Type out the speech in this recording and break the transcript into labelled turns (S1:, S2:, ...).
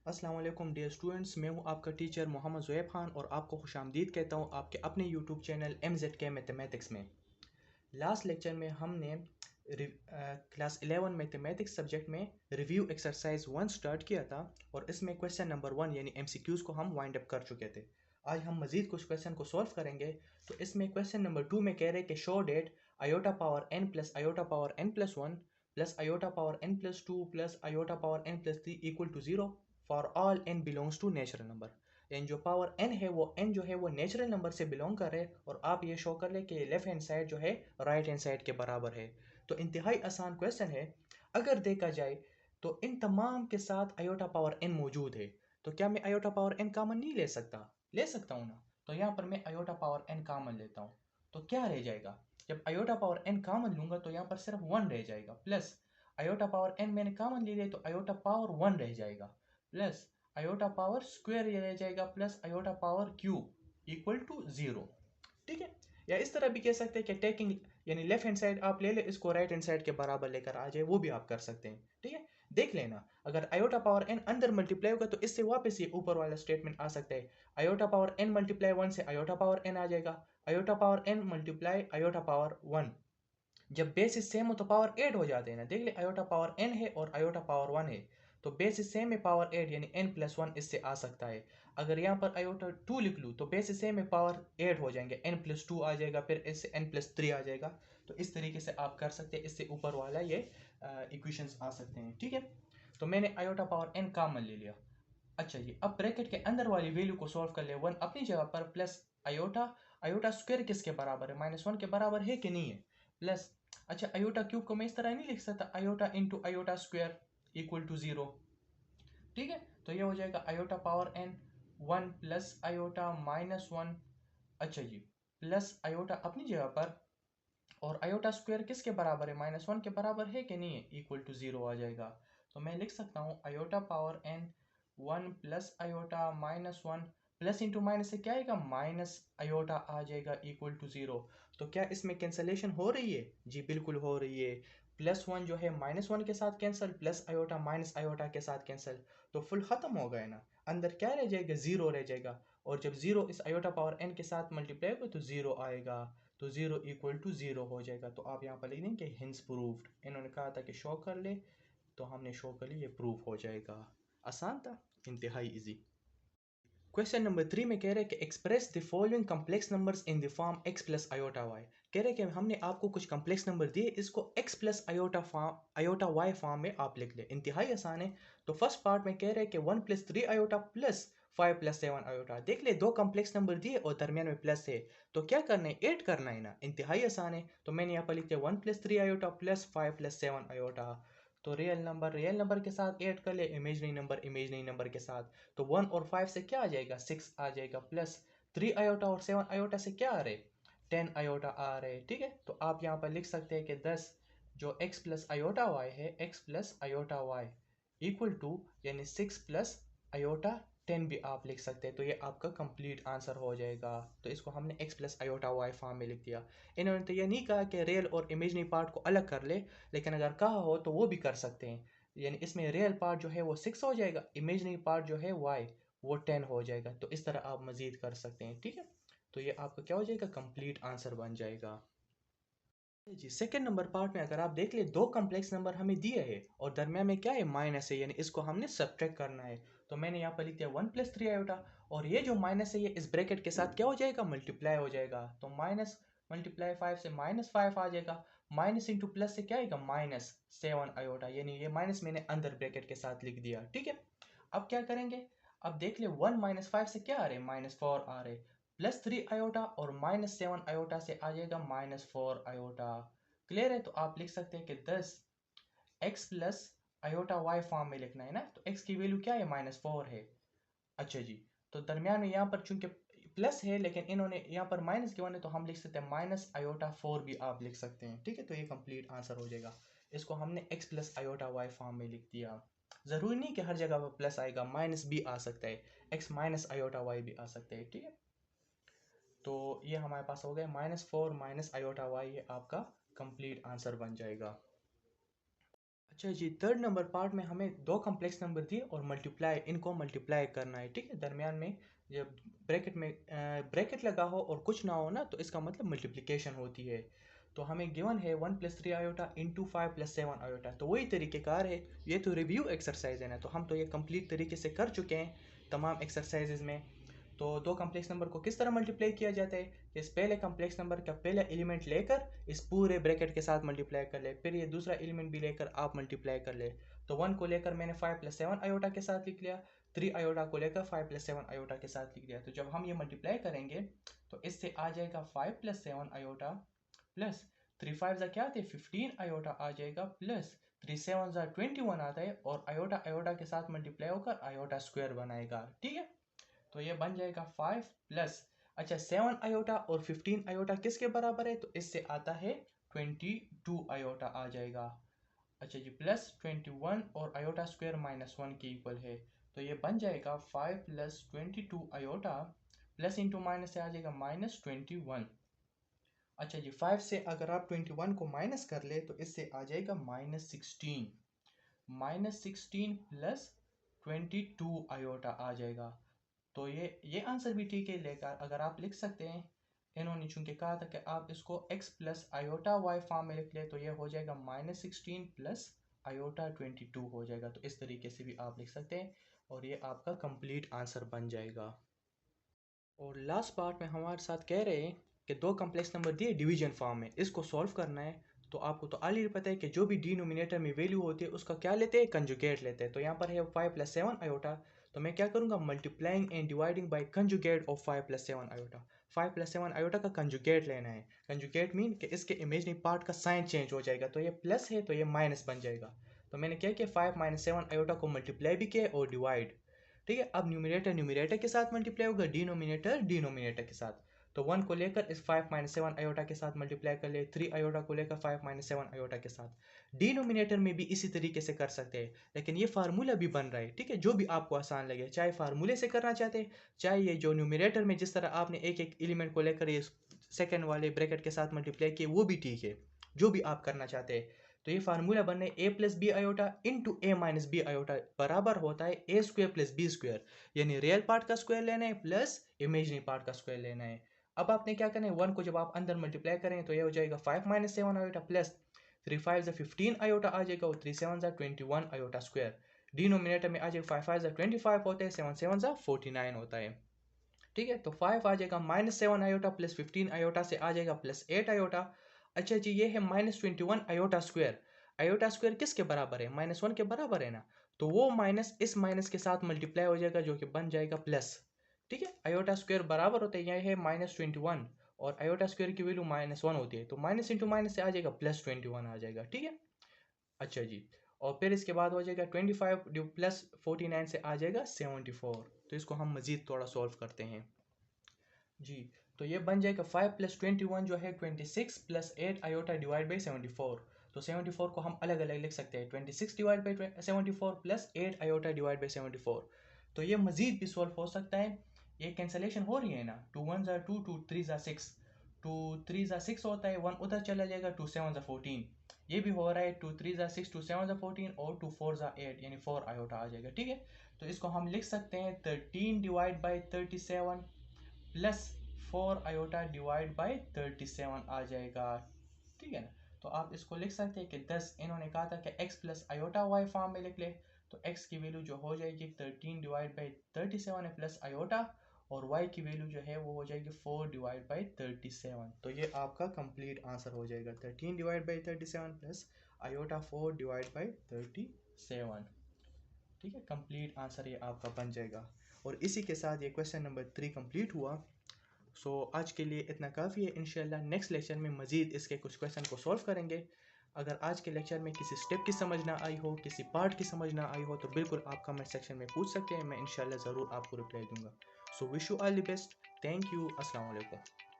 S1: अस्सलाम वालेकुम dear students, मैं हूं आपका टीचर मोहम्मद ज़ुएब खान और आपको खुशामदीद कहता हूं आपके अपने यूट्यूब चैनल MZK मैथमेटिक्स में। लास्ट लेक्चर में हमने क्लास 11 मैथमेटिक्स सब्जेक्ट में रिव्यू एक्सरसाइज 1 स्टार्ट किया था और इसमें क्वेश्चन नंबर 1 यानी MCQs को हम वाइंड अप कर चुके थे। आज हम मज़ीद कुछ क्वेश्चन को सॉल्व करेंगे। तो इसमें क्वेश्चन नंबर 2 में कह रहे हैं कि show that iota power n plus iota power n plus 1 plus iota power n plus 2 plus iota power n plus 3 equal to 0 for all n belongs to natural number. यानी जो power n है वो n जो है वो natural number से belong कर रहे हैं और आप ये शो कर ले कि लेफ्ट हैंड साइड जो है राइट हैंड साइड के बराबर है। तो इंतहाई आसान क्वेश्चन है। अगर देखा जाए तो इन तमाम के साथ आयोटा पावर n मौजूद है, तो क्या मैं आयोटा पावर n कॉमन नहीं ले सकता? ले सकता हूँ ना। तो यहाँ पर मैं आयोटा पावर n कॉमन लेता हूँ, तो क्या रह जाएगा? जब आयोटा पावर n कॉमन लूंगा तो यहाँ पर सिर्फ 1 रह जाएगा, प्लस आयोटा पावर n मैंने कॉमन ले लिया तो आयोटा पावर 1 रह जाएगा, प्लस आयोटा पावर स्क्वायर ये रह जाएगा, plus iota power cube equal to 0। ठीक है। या इस तरह भी कह सकते हैं कि टेकिंग यानी लेफ्ट हैंड साइड आप ले ले, इसको राइट हैंड साइड के बराबर लेकर आ जाए, वो भी आप कर सकते हैं। ठीक है। देख लेना, अगर आयोटा पावर n अंदर मल्टीप्लाई होगा तो इससे वापस ये ऊपर वाला स्टेटमेंट आ सकता है। आयोटा पावर n मल्टीप्लाई 1 से आयोटा पावर n आ जाएगा। Iota power n multiply iota power 1, जब बेसिस सेम हो तो पावर 8 हो जाते हैं ना। देख ले, आयोटा पावर n है और आयोटा पावर 1 है, तो बेसिस सेम है पावर 8 यानी n प्लस 1 इससे आ सकता है। अगर यहाँ पर आयोटा 2 लिख लूँ तो बेसिस सेम है पावर 8 हो जाएंगे, n प्लस 2 आ जाएगा, फिर इससे n प्लस 3 आ जाएगा। तो इस तरीके से आप कर सकते हैं, इससे ऊपर वाला ये इक्वेशंस आ सकते हैं। ठीक है। तो मैंने आयोटा पावर n कॉमन ले लिया। अच्छा जी, अब ब्रैकेट के अंदर वाली वैल्यू को सॉल्व कर ले। 1 अपनी जगह पर, प्लस आयोटा आयोटा स्क्वायर किसके बराबर है? -1 के बराबर है कि नहीं है? प्लस अच्छा, आयोटा क्यूब को मैं इस तरह नहीं लिख सकता, iota into iota square equal to 0। ठीक है। तो ये हो जाएगा iota power n 1 plus iota -1। अच्छा जी, प्लस आयोटा अपनी जगह पर और आयोटा स्क्वायर किसके बराबर है? -1 के बराबर है कि नहीं है? इक्वल टू 0 आ जाएगा। तो मैं लिख सकता हूँ iota power n 1 plus iota -1 plus into minus से क्या आएगा? माइनस आयोटा आ जाएगा इक्वल टू 0। तो क्या इसमें कैंसलेशन हो रही है? जी बिल्कुल हो रही है। +1 जो है -1 के साथ cancel, plus iota minus iota के साथ कैंसिल, तो फुल खत्म हो गया ना। अंदर क्या रह जाएगा? 0 रह जाएगा। और जब 0 इस आयोटा पावर n के साथ मल्टीप्लाई होगा तो 0 आएगा, तो 0 इक्वल टू 0 हो जाएगा। तो आप यहाँ पर लिख दें कि हिंस प्रूव्ड। इन्होंने कहा था कि शो कर ले, तो हमने शो कर लिया, ये प्रूव हो जाएगा। आसान था, इंतहाई इजी। क्वेश्चन नंबर 3 में कह रहे हैं कि express the following complex numbers in the form x plus iota y. कह रहे हैं कि हमने आपको कुछ कम्प्लेक्स नंबर दिए, इसको x plus iota y form में आप लिख लें। इंतहाई आसान है। तो फर्स्ट पार्ट में कह रहे हैं कि 1 plus 3 iota plus 5 plus 7 iota. देख ले, दो कम्प्लेक्स नंबर दिए और दरमियान में प्लस है, तो क्या करना है? ऐड करना है ना। इंतहाई आसान है। तो मैंने यहाँ पर लिख दिया 1 plus 3 iota plus 5 plus 7 iota. तो रियल नंबर के साथ ऐड कर ले, इमेजनरी नंबर के साथ। तो 1 और 5 से क्या आ जाएगा? 6 आ जाएगा, प्लस 3 आयोटा और 7 आयोटा से क्या आ रहे? 10 आयोटा आ रहे। ठीक है। तो आप यहाँ पर लिख सकते हैं कि 10 जो x प्लस आयोटा वाई है, x plus iota y equal to यानी 6 प्लस आयोटा 10 भी आप लिख सकते हैं। तो ये आपका कंप्लीट आंसर हो जाएगा। तो इसको हमने x plus iota y form में लिख दिया। इन्होंने तो ये नहीं कहा कि रियल और इमेजनरी पार्ट को अलग कर ले, लेकिन अगर कहा हो तो वो भी कर सकते हैं। यानी इसमें रियल पार्ट जो है वो 6 हो जाएगा, इमेजनरी पार्ट जो है y वो 10 हो जाएगा। तो इस तरह आप मज़ीद कर सकते हैं। ठीक है। तो ये आपका क्या हो जाएगा? कंप्लीट आंसर बन जाएगा। जी, सेकंड नंबर पार्ट में अगर आप देख ले, दो कॉम्प्लेक्स नंबर हमें दिए हैं और दरमियान में क्या है? माइनस है, यानी इसको हमने सब्ट्रैक्ट करना है। तो मैंने यहाँ पर लिख दिया 1 प्लस 3 आयोटा, और ये जो माइनस है ये इस ब्रैकेट के साथ क्या हो जाएगा? मल्टीप्लाई हो जाएगा। तो माइनस मल्टीप्लाई 5 से -5 आ जाएगा, माइनस इंटू प्लस से क्या आएगा? -7 आयोटा, यानी ये माइनस मैंने अंदर ब्रैकेट के साथ लिख दिया। ठीक है। अब क्या करेंगे? अब देख ले, 1 -5 से क्या आ रहे? -4 आ रहे, प्लस 3 आयोटा और -7 आयोटा से आ जाएगा -4 आयोटा। क्लियर है? तो आप लिख सकते हैं कि 10 x plus iota y form में लिखना है ना। तो x की वैल्यू क्या है? -4 है। अच्छा जी, तो दरमियान में यहाँ पर चूंकि प्लस है लेकिन इन्होंने यहाँ पर माइनस गिवन है, तो हम लिख सकते हैं माइनस आयोटा 4 भी आप लिख सकते हैं। ठीक है। तो ये कंप्लीट आंसर हो जाएगा। इसको हमने x plus iota y form में लिख दिया। ज़रूरी नहीं कि हर जगह पर प्लस आएगा, माइनस भी आ सकता है, x माइनस आयोटा वाई भी आ सकता है। ठीक है। तो ये हमारे पास हो गया -4 माइनस आयोटा वाई, ये आपका कंप्लीट आंसर बन जाएगा। अच्छा जी, थर्ड नंबर पार्ट में हमें दो कॉम्प्लेक्स नंबर दिए और मल्टीप्लाई, इनको मल्टीप्लाई करना है। ठीक है, दरमियान में जब ब्रैकेट में ब्रैकेट लगा हो और कुछ ना हो ना, तो इसका मतलब मल्टीप्लिकेशन होती है। तो हमें गिवन है 1 + 3 आयोटा इंटू 5 + 7 आयोटा। तो वही तरीक़ेकार है, ये तो रिव्यू एक्सरसाइज है ना, तो हम तो ये कंप्लीट तरीके से कर चुके हैं तमाम एक्सरसाइजेज में। तो दो कम्प्लेक्स नंबर को किस तरह मल्टीप्लाई किया जाता है, इस पहले कम्प्लेक्स नंबर का पहला एलिमेंट लेकर इस पूरे ब्रैकेट के साथ मल्टीप्लाई कर ले, फिर ये दूसरा एलिमेंट भी लेकर आप मल्टीप्लाई कर ले। तो 1 को लेकर मैंने 5 + 7 आयोटा के साथ लिख लिया, 3 आयोटा को लेकर 5 + 7 आयोटा के साथ लिख लिया। तो जब हम ये मल्टीप्लाई करेंगे तो इससे आ जाएगा 5 + 7 आयोटा प्लस 3 5 क्या आते हैं 15 आयोटा आ जाएगा, प्लस 3 7 21 आता है, और आयोटा आयोटा के साथ मल्टीप्लाई होकर आयोटा स्क्वायर बनाएगा। ठीक है, तो ये बन जाएगा 5 प्लस, अच्छा 7 आयोटा और 15 आयोटा किसके बराबर है, तो इससे आता है 22 आयोटा आ जाएगा। अच्छा जी, प्लस 21 और आयोटा स्क्वायर -1 के इक्वल है। तो ये बन जाएगा 5 + 22 आयोटा प्लस इंटू माइनस से आ जाएगा -21। अच्छा जी, 5 से अगर आप 21 को माइनस कर ले तो इससे आ जाएगा -16, -16 प्लस 22 आयोटा आ जाएगा। तो ये आंसर भी ठीक है, लेकर अगर आप लिख सकते हैं, इन्होंने चूंकि कहा था कि आप इसको x plus iota y form में लिख ले, तो ये हो जाएगा -16 प्लस आयोटा 22 हो जाएगा। तो इस तरीके से भी आप लिख सकते हैं और ये आपका कंप्लीट आंसर बन जाएगा। और लास्ट पार्ट में हमारे साथ कह रहे हैं कि दो कम्प्लेक्स नंबर दिए डिवीजन फॉर्म में, इसको सॉल्व करना है। तो आपको तो ऑलरेडी पता है कि जो भी डिनोमिनेटर में वैल्यू होती है उसका क्या लेते हैं, कंजुगेट लेते हैं। तो यहाँ पर है 5 + 7 आयोटा, तो मैं क्या करूँगा, multiplying and dividing by conjugate of 5 + 7 iota. 5 + 7 iota का कंजुगेट लेना है। कंजुगेट मीन कि इसके इमेजनरी पार्ट का साइन चेंज हो जाएगा, तो ये प्लस है तो ये माइनस बन जाएगा। तो मैंने क्या किया, 5 - 7 आयोटा को मल्टीप्लाई भी किया और डिवाइड। ठीक है, अब न्यूमिनेटर न्यूमिनेटर के साथ मल्टीप्लाई होगा, डिनोमिनेटर डिनोमिनेटर के साथ। तो 1 को लेकर इस 5 - 7 आयोटा के साथ मल्टीप्लाई कर ले, 3 आयोटा को लेकर 5 - 7 आयोटा के साथ। डिनोमिनेटर में भी इसी तरीके से कर सकते हैं, लेकिन ये फार्मूला भी बन रहा है। ठीक है, जो भी आपको आसान लगे, चाहे फार्मूले से करना चाहते हैं, चाहे ये जो न्यूमिनेटर में जिस तरह आपने एक एक एलिमेंट को लेकर ये सेकेंड वाले ब्रैकेट के साथ मल्टीप्लाई किए, वो भी ठीक है, जो भी आप करना चाहते हैं। तो ये फार्मूला बनने a + b iota into a - b iota बराबर होता है a² + b², यानी रियल पार्ट का स्क्वायर लेना है प्लस इमेजिनरी पार्ट का स्क्वायर लेना है। अब आपने क्या करना है, 1 को जब आप अंदर मल्टीप्लाई करें तो ये हो जाएगा 5 - 7 आयोटा प्लस 3 5 15 आयोटा आ जाएगा, और 3 7 21 आयोटा स्क्वायर। डिनोमिनेटर में आ जाएगा 5 5 25 होता है, 7 7 49 होता है। ठीक है, तो 5 आ जाएगा -7 आयोटा प्लस 15 आयोटा से आ जाएगा +8 आयोटा। अच्छा जी, ये है -21 आयोटा स्क्वायर। आयोटा स्क्वायर किसके बराबर है, -1 के बराबर है ना, तो वो माइनस इस माइनस के साथ मल्टीप्लाई हो जाएगा, जो कि बन जाएगा प्लस। ठीक है, आयोटा स्क्वायर बराबर होता है, यह है -21 और आयोटा स्क्वायर की वैल्यू -1 होती है, तो माइनस इंटू माइनस से आ जाएगा +21 आ जाएगा। ठीक है, अच्छा जी, और फिर इसके बाद हो जाएगा 25 प्लस 49 से आ जाएगा 74। तो इसको हम मज़ीद थोड़ा सॉल्व करते हैं जी। तो ये बन जाएगा 5 + 21 जो है 26 प्लस 8 आयोटा डिवाइड बाई 74। तो 74 को हम अलग अलग लिख सकते हैं, 26 divide by 74 plus 8 iota divide by 74। तो ये मज़ीद भी सॉल्व हो सकता है, ये कैंसलेशन हो रही है ना, 2 1 ज़ा 2, 2 3 ज़ा 6, 2 3 ज़ा 6 होता है, 1 उधर चला जाएगा, 2 7 ज़ा 14। ये भी हो रहा है 2 3 ज़ा 6, 2 7 ज़ा 14 और 2 4 ज़ा 8, यानी 4 आयोटा आ जाएगा। ठीक है, तो इसको हम लिख सकते हैं 13 divide by 37 plus 4 iota divide by 37 आ जाएगा। ठीक है ना, तो आप इसको लिख सकते हैं कि 10, इन्होंने कहा था कि x plus iota y form में लिख ले, तो x की वैल्यू जो हो जाएगी 13 डिवाइड बाई 37 है प्लस आयोटा, और y की वैल्यू जो है वो हो जाएगी 4 डिवाइड बाई 37। तो ये आपका कंप्लीट आंसर हो जाएगा 13 divide by 37 plus iota 4 divide by 37। ठीक है, कंप्लीट आंसर ये आपका बन जाएगा। और इसी के साथ ये क्वेश्चन नंबर 3 कंप्लीट हुआ। सो आज के लिए इतना काफ़ी है, इंशाल्लाह नेक्स्ट लेक्चर में मज़ीद इसके कुछ क्वेश्चन को सॉल्व करेंगे। अगर आज के लेक्चर में किसी स्टेप की समझ ना आई हो, किसी पार्ट की समझ ना आई हो, तो बिल्कुल आप कमेंट सेक्शन में पूछ सकते हैं, मैं इंशाल्लाह ज़रूर आपको रिप्लाई दूंगा। So wish you all the best, thank you, अस्सलाम वालेकुम।